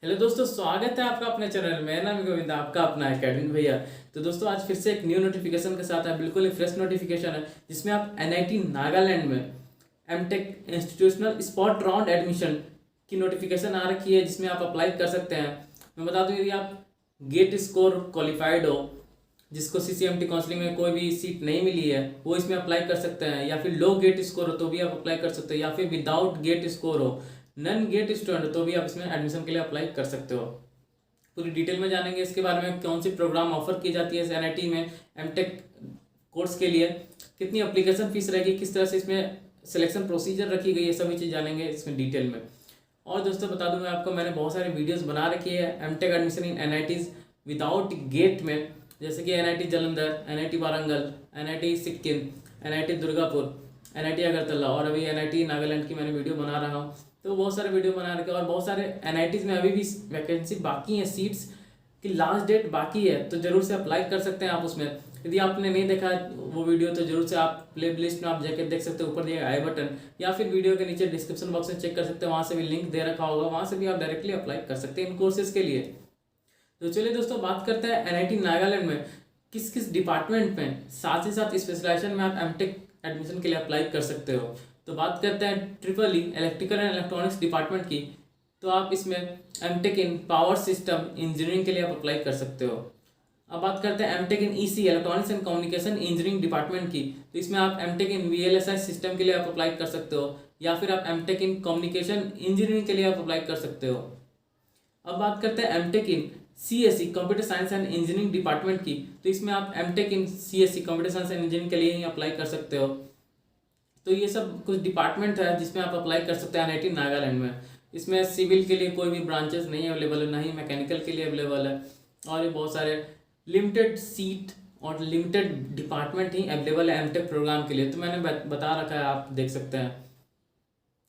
Hello दोस्तों, स्वागत है आपका अपने चैनल में। नाम है गोविंद, आपका अपना एकेडमिक भैया। तो दोस्तों आज फिर से एक न्यू नोटिफिकेशन के साथ है, बिल्कुल ही फ्रेश नोटिफिकेशन है, जिसमें आप एनआईटी नागालैंड में M Tech institutional spot round admission की नोटिफिकेशन आ रखी है, जिसमें आप अप्लाई कर सकते हैं। मैं बता दूं, यदि आप गेट स्कोर क्वालिफाइड हो, जिसको सीसीएमटी काउंसलिंग में कोई भी सीट नहीं मिली है, वो इसमें अप्लाई कर सकते हैं। या फिर लो गेट स्कोर हो तो भी आप अप्लाई कर सकते हो, या फिर विदाउट गेट स्कोर हो, नन गेट स्टूडेंट हो तो भी आप इसमें एडमिशन के लिए अप्लाई कर सकते हो। पूरी डिटेल में जानेंगे इसके बारे में, कौन सी प्रोग्राम ऑफर की जाती है एनआईटी में एमटेक कोर्स के लिए, कितनी एप्लीकेशन फीस रहेगी, किस तरह से इसमें सिलेक्शन प्रोसीजर रखी गई है, सभी चीज़ जानेंगे इसमें डिटेल में। और दोस्तों बता दूं मैं आपको, मैंने बहुत सारे वीडियोस बना रखी है M Tech admission in NITs without GATE में, जैसे कि NIT Jalandhar, NIT Warangal, NIT Sikkim, NIT Durgapur, NIT Agartala और अभी एनआईटी नागालैंड की मैंने वीडियो बना रहा हूँ। तो बहुत सारे वीडियो बना रखे और बहुत सारे एनआईटीज में अभी भी वैकेंसी बाकी है, सीट्स की लास्ट डेट बाकी है, तो जरूर से अप्लाई कर सकते हैं आप उसमें। यदि आपने नहीं देखा वो वीडियो तो जरूर से आप प्ले लिस्ट में आप जाकर देख सकते हो, ऊपर दिया आई बटन, या फिर वीडियो के नीचे डिस्क्रिप्शन बॉक्स में चेक कर सकते हैं, वहाँ से भी लिंक दे रखा होगा, वहाँ से भी आप डायरेक्टली अप्लाई कर सकते हैं इन कोर्सेज के लिए। तो चलिए दोस्तों बात करते हैं एनआईटी नागालैंड में किस किस डिपार्टमेंट में, साथ ही साथ स्पेशलाइजेशन में आप एमटेक एडमिशन के लिए अप्लाई कर सकते हो। तो बात करते हैं triple E electrical and electronics department की, तो आप इसमें M Tech in power system engineering के लिए आप अप्लाई कर सकते हो। अब बात करते हैं M Tech in EC electronics and communication engineering department की, तो इसमें आप एमटेक इन वीएलएसआई सिस्टम के लिए आप अप्लाई कर सकते हो, या फिर आप एमटेक इन कम्युनिकेशन इंजीनियरिंग के लिए आप अप्लाई कर सकते हो। अब बात करते हैं M Tech in CSC computer science and engineering department की, तो इसमें आप M Tech in CSC computer science and engineering के लिए ही अप्लाई कर सकते हो। तो ये सब कुछ डिपार्टमेंट है जिसमें आप अप्लाई कर सकते हैं एनआईटी नागालैंड में। इसमें सिविल के लिए कोई भी ब्रांचेस नहीं अवेलेबल है, ना ही मैकेनिकल के लिए अवेलेबल है, और ये बहुत सारे लिमिटेड सीट और लिमिटेड डिपार्टमेंट ही अवेलेबल है एमटेक प्रोग्राम के लिए। तो मैंने बता रखा है, आप देख सकते हैं,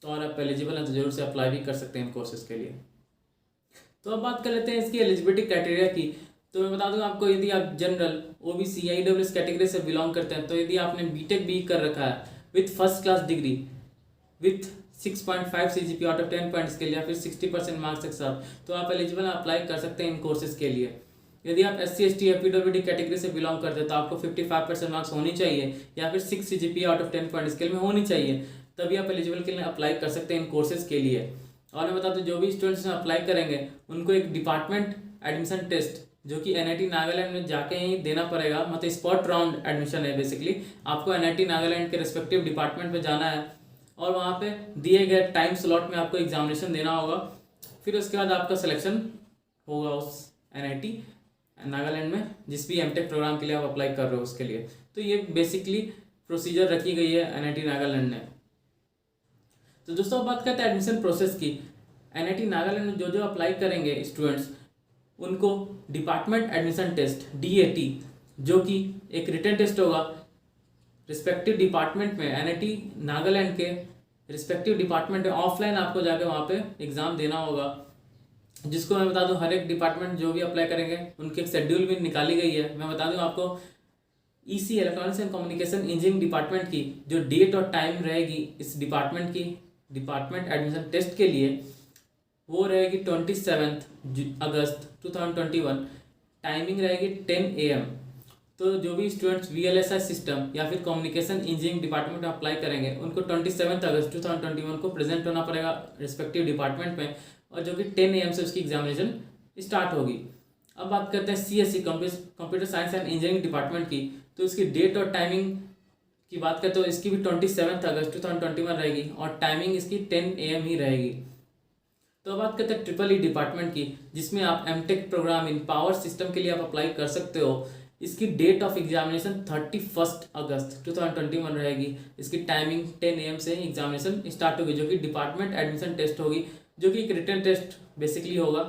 तो और आप एलिजिबल हैं तो जरूर से अप्लाई भी कर सकते हैं इन कोर्सेज के लिए। तो अब बात कर लेते हैं इसकी एलिजिबिलिटी क्राइटेरिया की। तो मैं बता दूं आपको, यदि आप जनरल ओबीसी या ईडब्ल्यूएस कैटेगरी से बिलोंग करते हैं, तो यदि आपने बीटेक भी कर रखा है with first class degree with 6.5 CGPA out of 10 points के लिए, या फिर 60% मार्क्स के साथ, तो आप एलिजिबल अप्लाई कर सकते हैं इन कोर्सेज के लिए। यदि आप SC ST या PWD कैटेगरी से बिलोंग करते हैं तो आपको 55% मार्क्स होनी चाहिए, या फिर 6 CGPA out of 10 point scale में होनी चाहिए, तभी आप एलिजिबल के लिए अप्लाई कर सकते हैं इन कोर्सेज के लिए। और मैं बता दूं, जो भी स्टूडेंट्स अप्लाई करेंगे उनको एक डिपार्टमेंट एडमिशन टेस्ट, जो कि एनआईटी नागालैंड में जाके ही देना पड़ेगा, मतलब स्पॉट राउंड एडमिशन है बेसिकली। आपको एनआईटी नागालैंड के रिस्पेक्टिव डिपार्टमेंट में जाना है और वहाँ पे दिए गए टाइम स्लॉट में आपको एग्जामिनेशन देना होगा, फिर उसके बाद आपका सिलेक्शन होगा उस एनआईटी नागालैंड में जिस भी एमटेक प्रोग्राम के लिए आप अप्लाई कर रहे हो उसके लिए। तो ये बेसिकली प्रोसीजर रखी गई है एनआईटी नागालैंड ने। तो दोस्तों बात करते हैं एडमिशन प्रोसेस की। एनआईटी नागालैंड में जो जो अप्लाई करेंगे स्टूडेंट्स, उनको डिपार्टमेंट एडमिशन टेस्ट DAT, जो कि एक रिटन टेस्ट होगा रिस्पेक्टिव डिपार्टमेंट में, एनआईटी नागालैंड के रिस्पेक्टिव डिपार्टमेंट में ऑफलाइन आपको जाकर वहाँ पे एग्ज़ाम देना होगा, जिसको मैं बता दूं हर एक डिपार्टमेंट जो भी अप्लाई करेंगे उनकी एक शेड्यूल भी निकाली गई है। मैं बता दूं आपको, EC electronics and communication engineering department की जो डेट और टाइम रहेगी इस डिपार्टमेंट की डिपार्टमेंट एडमिशन टेस्ट के लिए, वो रहेगी 27 अगस्त 2021। टाइमिंग रहेगी 10 AM। तो जो भी स्टूडेंट्स VLSI सिस्टम या फिर कम्युनिकेशन इंजीनियरिंग डिपार्टमेंट में अप्लाई करेंगे उनको 27 अगस्त 2021 को प्रेजेंट होना पड़ेगा रिस्पेक्टिव डिपार्टमेंट में, और जो कि 10 AM से उसकी एग्जामिनेशन स्टार्ट होगी। अब बात करते हैं CSE computer science and engineering department की, तो इसकी डेट और टाइमिंग की बात करें तो इसकी भी 27 अगस्त 2021 रहेगी, और टाइमिंग इसकी 10 AM ही रहेगी। तो बात करते हैं ट्रिपल ई डिपार्टमेंट की, जिसमें आप एमटेक प्रोग्राम इन पावर सिस्टम के लिए आप अप्लाई कर सकते हो। इसकी डेट ऑफ एग्जामिनेशन 31 अगस्त 2021 रहेगी। इसकी टाइमिंग 10 AM से एग्जामिनेशन स्टार्ट होगी, जो कि डिपार्टमेंट एडमिशन टेस्ट होगी, जो कि एक रिटन टेस्ट बेसिकली होगा।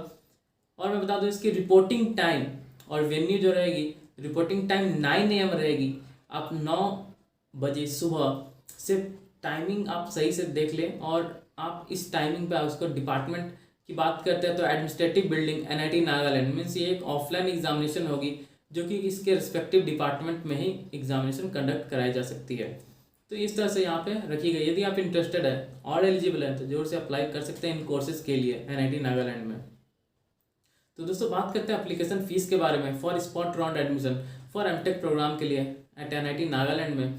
और मैं बता दूं इसकी रिपोर्टिंग टाइम और वेन्यू जो रहेगी, रिपोर्टिंग टाइम 9 AM रहेगी। आप 9 बजे सुबह से टाइमिंग आप सही से देख लें, और आप इस टाइमिंग पे उसको डिपार्टमेंट की बात करते हैं तो administrative building NIT Nagaland means ये एक ऑफलाइन एग्जामिनेशन होगी, जो कि इसके रिस्पेक्टिव डिपार्टमेंट में ही एग्जामिनेशन कंडक्ट कराई जा सकती है। तो इस तरह से यहाँ पे रखी गई। यदि आप इंटरेस्टेड है और एलिजिबल है तो जोर से अप्लाई कर सकते हैं इन कोर्सेज के लिए एनआईटी नागालैंड में। तो दोस्तों बात करते हैं एप्लीकेशन फ़ीस के बारे में for spot round admission for M Tech program के लिए एट NIT नागालैंड में।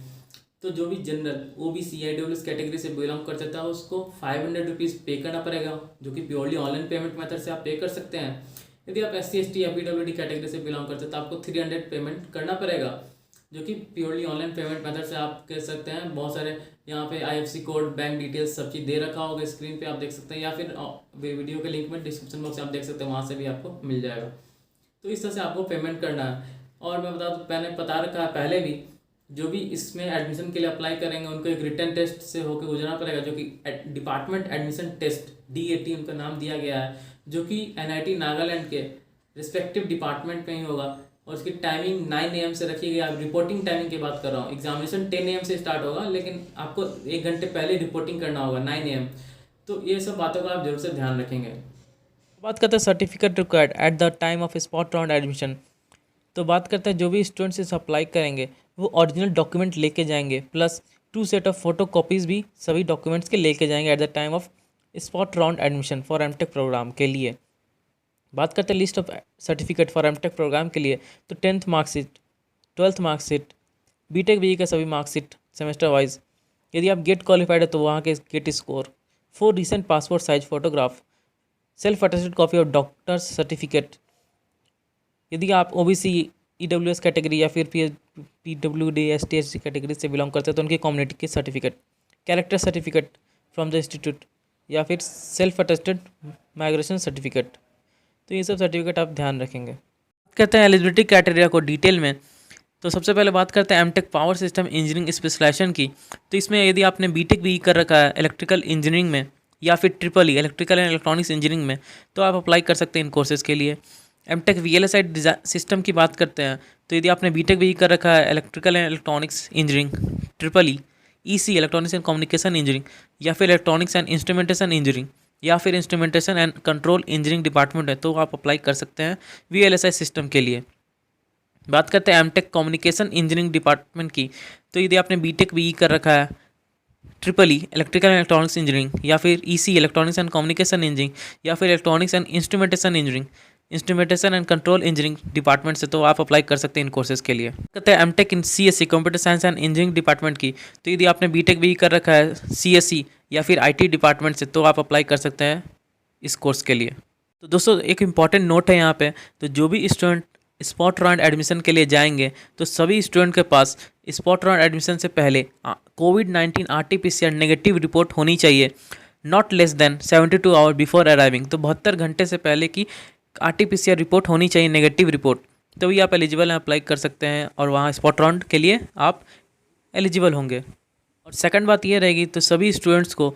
तो जो भी जनरल OBC IWS कैटेगरी से बिलोंग कर सकता है उसको 500 रुपीज़ पे करना पड़ेगा, जो कि प्योरली ऑनलाइन पेमेंट मेथड से आप पे कर सकते हैं। यदि आप SC ST या PWD कैटेगरी से बिलोंग करते हैं तो आपको 300 पेमेंट करना पड़ेगा, जो कि प्योरली ऑनलाइन पेमेंट मेथड से आप कर सकते हैं। बहुत सारे यहाँ पे IFSC कोड, बैंक डिटेल्स सब चीज़ दे रखा होगा, स्क्रीन पे आप देख सकते हैं, या फिर वीडियो के लिंक में डिस्क्रिप्शन बॉक्स में आप देख सकते हैं, वहाँ से भी आपको मिल जाएगा। तो इस तरह से आपको पेमेंट करना है। और मैं बता दूँ, मैंने बता रखा है पहले भी, जो भी इसमें एडमिशन के लिए अप्लाई करेंगे उनको एक रिटन टेस्ट से होकर गुजरना पड़ेगा, जो कि डिपार्टमेंट एडमिशन टेस्ट DAT उनका नाम दिया गया है, जो कि NIT नागालैंड के रिस्पेक्टिव डिपार्टमेंट में ही होगा। और उसकी टाइमिंग 9 AM से रखी गई है। रिपोर्टिंग टाइमिंग की बात कर रहा हूँ, एग्जामिनेशन 10 AM से स्टार्ट होगा, लेकिन आपको 1 घंटे पहले रिपोर्टिंग करना होगा 9 AM। तो ये सब बातों का आप जरूर से ध्यान रखेंगे। बात करते हैं certificate required at the time of spot round admission. तो बात करते हैं जो भी स्टूडेंट्स इस अप्लाई करेंगे वो ओरिजिनल डॉक्यूमेंट लेके जाएंगे, plus 2 set of photo copies भी सभी डॉक्यूमेंट्स के लेके जाएंगे at the time of spot round admission for M Tech program के लिए। बात करते हैं list of certificate for M Tech program के लिए, तो 10th marksheet, 12th marksheet, BTech BE का सभी मार्कशीट सेमेस्टर वाइज। यदि आप गेट क्वालिफाइड है तो वहाँ के GATE score, 4 recent passport size photograph, self attested copy of doctor's certificate. यदि आप OBC EWS कैटेगरी या फिर PWD ST SC कैटेगरी से बिलोंग करते हैं तो उनकी कम्युनिटी के certificate, character certificate from the institute, या फिर सेल्फ अटेस्टेड माइग्रेशन सर्टिफिकेट। तो ये सब सर्टिफिकेट आप ध्यान रखेंगे। कहते हैं एलिजिबिलिटी क्राइटेरिया को डिटेल में। तो सबसे पहले बात करते हैं M Tech power system engineering specialisation की। तो इसमें यदि आपने BTech BE कर रखा है इलेक्ट्रिकल इंजीनियरिंग में या फिर EEE electrical and electronics engineering में, तो आप अप्लाई कर सकते हैं इन कोर्सेज़ के लिए। एमटेक VLSI सिस्टम की बात करते हैं, तो यदि आपने BTech BE कर रखा है electrical and electronics engineering, EEE EC electronics and communication engineering, या फिर इलेक्ट्रॉनिक्स एंड इंस्ट्रूमेंटेशन इंजीनियरिंग, या फिर instrumentation and control engineering department है, तो आप अप्लाई कर सकते हैं VLSI सिस्टम के लिए। बात करते हैं एमटेक कम्युनिकेशन इंजीनियरिंग डिपार्टमेंट की। तो यदि आपने BTech BE कर रखा है EEE electrical and electronics engineering, या फिर EC electronics and communication engineering, या फिर electronics and instrumentation engineering, instrumentation and control engineering department से, तो आप अप्लाई कर सकते हैं इन कोर्सेज के लिए। कहते हैं M Tech in CSE computer science and engineering department की। तो यदि आपने BTech BE कर रखा है CSE या फिर IT डिपार्टमेंट से, तो आप अप्लाई कर सकते हैं इस कोर्स के लिए। तो दोस्तों एक इम्पॉर्टेंट नोट है यहाँ पे, तो जो भी स्टूडेंट स्पॉट राउंड एडमिशन के लिए जाएंगे तो सभी स्टूडेंट के पास स्पॉट राउंड एडमिशन से पहले COVID-19 RT-PCR नेगेटिव रिपोर्ट होनी चाहिए, not less than 72 hour before arriving. तो 72 घंटे से पहले की RT-PCR रिपोर्ट होनी चाहिए, नेगेटिव रिपोर्ट, तभी आप एलिजिबल हैं, अप्लाई कर सकते हैं और वहाँ स्पॉट राउंड के लिए आप एलिजिबल होंगे। और सेकंड बात ये रहेगी, तो सभी स्टूडेंट्स को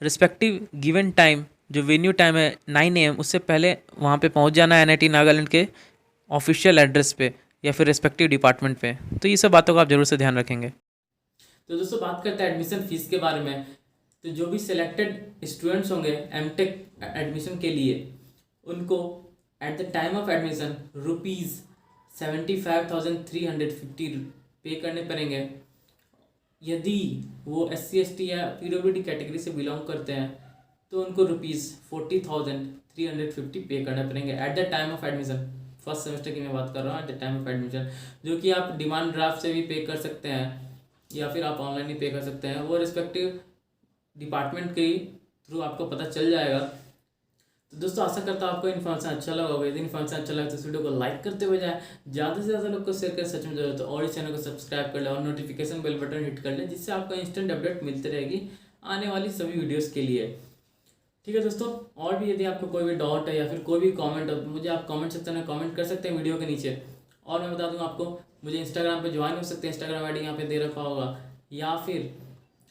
रिस्पेक्टिव गिवन टाइम, जो वेन्यू टाइम है 9 AM, उससे पहले वहाँ पे पहुँच जाना है NIT नागालैंड के ऑफिशियल एड्रेस पे या फिर रिस्पेक्टिव डिपार्टमेंट पे। तो ये सब बातों का आप जरूर से ध्यान रखेंगे। तो दोस्तों बात करते हैं एडमिशन फीस के बारे में। तो जो भी सिलेक्टेड स्टूडेंट्स होंगे एमटेक एडमिशन के लिए, उनको eight the time of admission ₹75,350 पे करने पड़ेंगे। यदि वो SC ST या PWD कैटेगरी से बिलोंग करते हैं तो उनको ₹40,350 पे करने पड़ेंगे eight the time of admission. First semester की मैं बात कर रहा हूँ, eight the time of admission, जो कि आप डिमांड ड्राफ्ट से भी पे कर सकते हैं या फिर आप ऑनलाइन ही पे कर सकते हैं। वो रिस्पेक्टिव डिपार्टमेंट के थ्रू आपको पता चल जाएगा। तो दोस्तों आशा करता हूँ आपको इन्फॉर्मेशन अच्छा लगा होगा। यदि इन्फॉर्मेशन अच्छा लगा तो इस वीडियो को लाइक करते हुए जाए, ज़्यादा से ज़्यादा लोग को शेयर करें, सच में जरूरत है। और इस चैनल को सब्सक्राइब कर ले और नोटिफिकेशन बेल बटन हिट कर ले, जिससे आपको इंस्टेंट अपडेट मिलती रहेगी आने वाली सभी वीडियोज़ के लिए। ठीक है दोस्तों, और भी यदि आपको कोई भी डाउट है या फिर कोई भी कमेंट हो तो मुझे आप कमेंट सेक्शन में कमेंट कर सकते हैं वीडियो के नीचे। और मैं बता दूं आपको, मुझे इंस्टाग्राम पे ज्वाइन हो सकते हैं, इंस्टाग्राम ID यहाँ पे दे रखा होगा, या फिर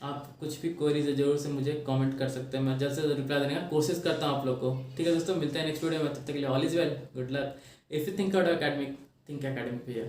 आप कुछ भी क्वेरीज है जरूर से मुझे कमेंट कर सकते हैं। मैं जल्द से जल्द रिप्लाई देने का कोशिश करता हूँ आप लोग को। ठीक है दोस्तों, मिलते हैं नेक्स्ट वीडियो में, तब तक के लिए all is well, good luck. If you think out academic, think academic भैया।